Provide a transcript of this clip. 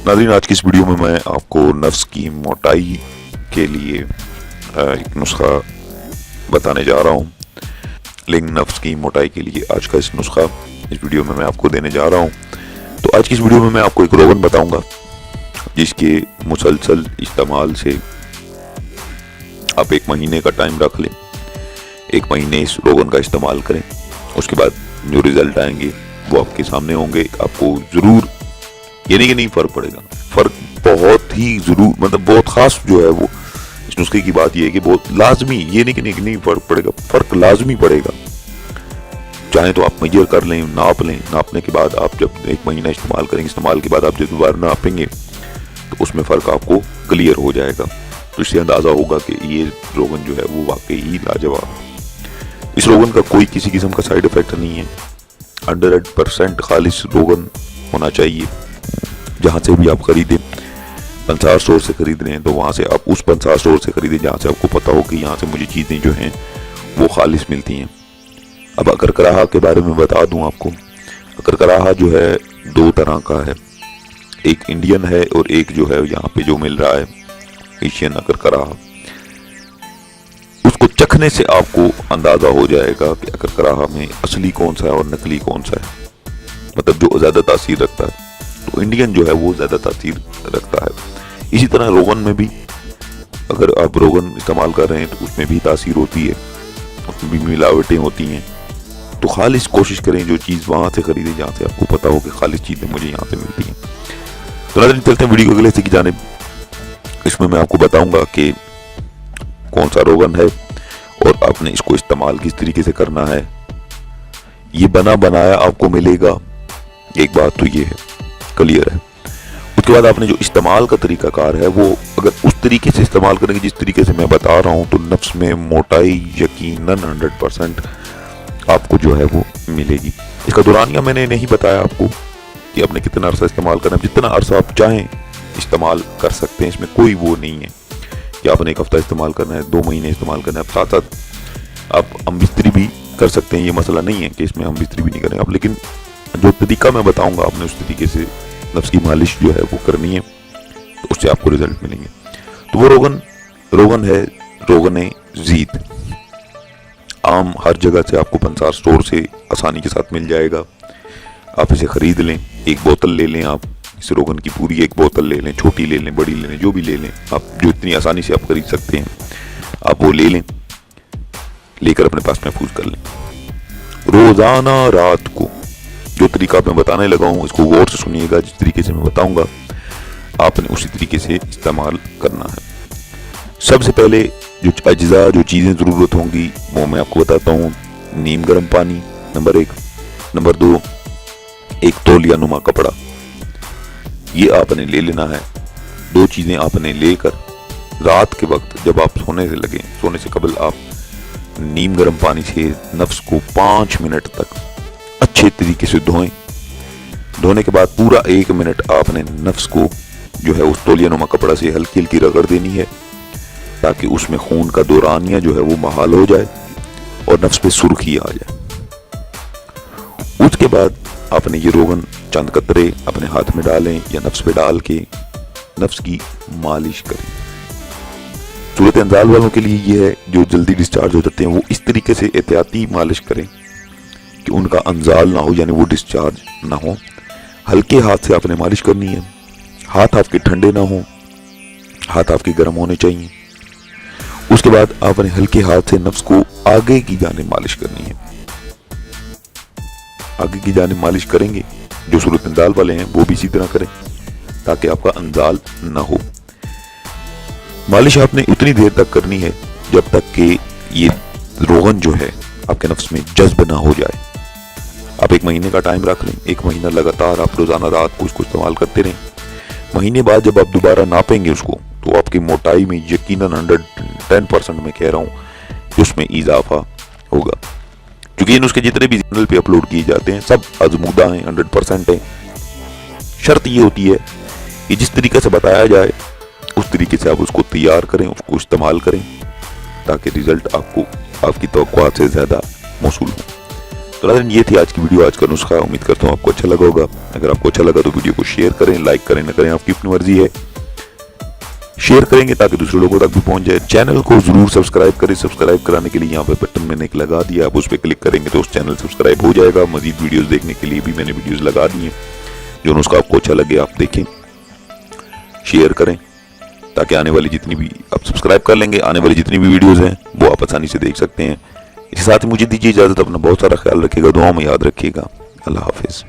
नाज़रीन, आज की इस वीडियो में मैं आपको नफ्स की मोटाई के लिए एक नुस्खा बताने जा रहा हूँ। लेकिन नफ्स की मोटाई के लिए आज का इस नुस्खा इस वीडियो में मैं आपको देने जा रहा हूँ। तो आज की इस वीडियो में मैं आपको एक रोगन बताऊंगा जिसके मुसलसल इस्तेमाल से आप 1 महीने का टाइम रख लें। 1 महीने इस रोगन का इस्तेमाल करें, उसके बाद जो रिजल्ट आएंगे वो आपके सामने होंगे। आपको ज़रूर, ये नहीं कि नहीं फ़र्क पड़ेगा, फ़र्क बहुत ही ज़रूर, मतलब बहुत ख़ास जो है वो इस नुस्खे की बात ये है कि बहुत लाजमी, ये नहीं कि नहीं फ़र्क पड़ेगा, फ़र्क लाजमी पड़ेगा। चाहे तो आप मेजर कर लें, नाप लें, नापने के बाद आप जब 1 महीना इस्तेमाल करेंगे, इस्तेमाल के बाद आप जब दोबारा नापेंगे तो उसमें फ़र्क आपको क्लियर हो जाएगा। तो इससे अंदाज़ा होगा कि ये रोगन जो है वो वाकई ही लाजवाब है। इस रोगन का कोई किसी किस्म का साइड इफ़ेक्ट नहीं है। 100% खालिश रोगन होना चाहिए। जहाँ से भी आप खरीदें, पंसार स्टोर से खरीद रहे हैं तो वहाँ से आप उस पंसार स्टोर से खरीदें जहाँ से आपको पता हो कि यहाँ से मुझे चीज़ें जो हैं वो खालिश मिलती हैं। अब अकरकराहा के बारे में बता दूँ आपको। अकरकराहा जो है 2 तरह का है, एक इंडियन है और एक जो है यहाँ पे जो मिल रहा है एशियन अकरकराहा। उसको चखने से आपको अंदाज़ा हो जाएगा कि अकरकराहा में असली कौन सा है और नकली कौन सा है, मतलब जो ज़्यादा तासीर रखता है। तो इंडियन जो है वो ज़्यादा तासीर रखता है। इसी तरह रोगन में भी अगर आप रोगन इस्तेमाल कर रहे हैं तो उसमें भी तासीर होती है, उसमें भी मिलावटें होती हैं। तो खालिश कोशिश करें, जो चीज़ वहाँ से खरीदें जहाँ से आपको पता हो कि खालिश चीज़ें मुझे यहाँ से मिलती हैं। तो नाज़रीन, चलते हैं वीडियो को अगले हिस्से की जानिब। इसमें मैं आपको बताऊँगा कि कौन सा रोगन है और आपने इसको इस्तेमाल किस तरीके से करना है। ये बना बनाया आपको मिलेगा, एक बात तो ये है, क्लियर है। उसके बाद आपने जो इस्तेमाल का तरीकाकार है वो अगर उस तरीके से इस्तेमाल करेंगे जिस तरीके से मैं बता रहा हूँ तो नफ्स में मोटाई यकीनन 100% आपको जो है वो मिलेगी। इसका दौरानिया मैंने नहीं बताया आपको कि आपने कितना अरसा इस्तेमाल करना है। जितना अरसा आप चाहें इस्तेमाल कर सकते हैं, इसमें कोई वो नहीं है कि आपने 1 हफ्ता इस्तेमाल करना है, 2 महीने इस्तेमाल करना है। साथ साथ आप अमबिस्तरी भी कर सकते हैं, ये मसला नहीं है कि इसमें अमबिस्तरी भी नहीं करें आप। लेकिन जो तरीका मैं बताऊंगा आपने उस तरीके से नफ्स की मालिश जो है वो करनी है, तो उससे आपको रिजल्ट मिलेंगे। तो वो रोगन है रोगन ज़ीद। आम हर जगह से आपको पंसार स्टोर से आसानी के साथ मिल जाएगा। आप इसे ख़रीद लें, 1 बोतल ले लें। आप इस रोगन की पूरी 1 बोतल ले लें, छोटी ले लें, बड़ी ले लें, जो भी ले लें आप, जो इतनी आसानी से आप खरीद सकते हैं आप वो ले लें, लेकर अपने पास महफूज कर लें। रोज़ाना रात को जो तरीका मैं बताने लगा हूँ इसको गौर से सुनिएगा। जिस तरीके से मैं बताऊंगा आपने उसी तरीके से इस्तेमाल करना है। सबसे पहले जो अज्जा, जो चीज़ें ज़रूरत होंगी वो मैं आपको बताता हूँ। नीम गर्म पानी नंबर 1, नंबर 2 एक तौलिया नुमा कपड़ा, ये आपने ले लेना है। 2 चीज़ें आपने लेकर रात के वक्त जब आप सोने से लगे, सोने से कबल आप नीम गर्म पानी से नफ्स को 5 मिनट तक अच्छे तरीके से धोएं। धोने के बाद पूरा 1 मिनट आपने नफ्स को जो है उस तौलिया नुमा कपड़ा से हल्की हल्की रगड़ देनी है ताकि उसमें खून का दौरानिया जो है वो बहाल हो जाए और नफ्स पे सुर्खी आ जाए। उसके बाद आपने ये रोगन चंद कतरे अपने हाथ में डालें या नफ्स पे डाल के नफ्स की मालिश करें। सूरत अंजाल वालों के लिए ये है जो जल्दी डिस्चार्ज हो जाते हैं, वो इस तरीके से एहतियाती मालिश करें कि उनका अंजाल ना हो, यानी वो डिस्चार्ज ना हो। हल्के हाथ से आपने मालिश करनी है। हाथ आपके ठंडे ना हो, हाथ आपके गर्म होने चाहिए। उसके बाद आपने हल्के हाथ से नफ्स को आगे की जानिब मालिश करनी है। आगे की जानिब मालिश करेंगे, जो सूरत अंजाल वाले हैं वो भी इसी तरह करें ताकि आपका अंजाल ना हो। मालिश आपने उतनी देर तक करनी है जब तक कि ये रोगन जो है आपके नफ्स में जज्ब ना हो जाए। आप 1 महीने का टाइम रख लें। 1 महीना लगातार आप रोज़ाना रात को उसको इस्तेमाल करते रहें। महीने बाद जब आप दोबारा नापेंगे उसको तो आपकी मोटाई में यकीनन 110% मैं कह रहा हूँ उसमें इजाफा होगा। क्योंकि ये नुस्खे जितने भी चैनल पे अपलोड किए जाते हैं सब आजमूदा हैं, 100% हैं। शर्त ये होती है कि जिस तरीके से बताया जाए उस तरीके से आप उसको तैयार करें, उसको इस्तेमाल करें ताकि रिजल्ट आपको आपकी तवक्कुआत से ज़्यादा मौसूल हो। तो नाज़रीन ये थी आज की वीडियो, आज का नुस्खा। उम्मीद करता हूँ आपको अच्छा लगा होगा। अगर आपको अच्छा लगा तो वीडियो को शेयर करें, लाइक करें, न करें आपकी अपनी मर्जी है। शेयर करेंगे ताकि दूसरे लोगों तक भी पहुंच जाए। चैनल को जरूर सब्सक्राइब करें। सब्सक्राइब कराने के लिए यहाँ पे बटन मैंने एक लगा दिया, आप उस पर क्लिक करेंगे तो उस चैनल सब्सक्राइब हो जाएगा। मजीद वीडियोस देखने के लिए भी मैंने वीडियोस लगा दी हैं, जो नुस्खा आपको अच्छा लगे आप देखें, शेयर करें, ताकि आने वाली जितनी भी आप सब्सक्राइब कर लेंगे, आने वाली जितनी भी वीडियोज़ हैं वो आप आसानी से देख सकते हैं। इसके साथ ही मुझे दीजिए इजाज़त। अपना बहुत सारा ख्याल रखिएगा, दुआ में याद रखिएगा। अल्लाह हाफिज़।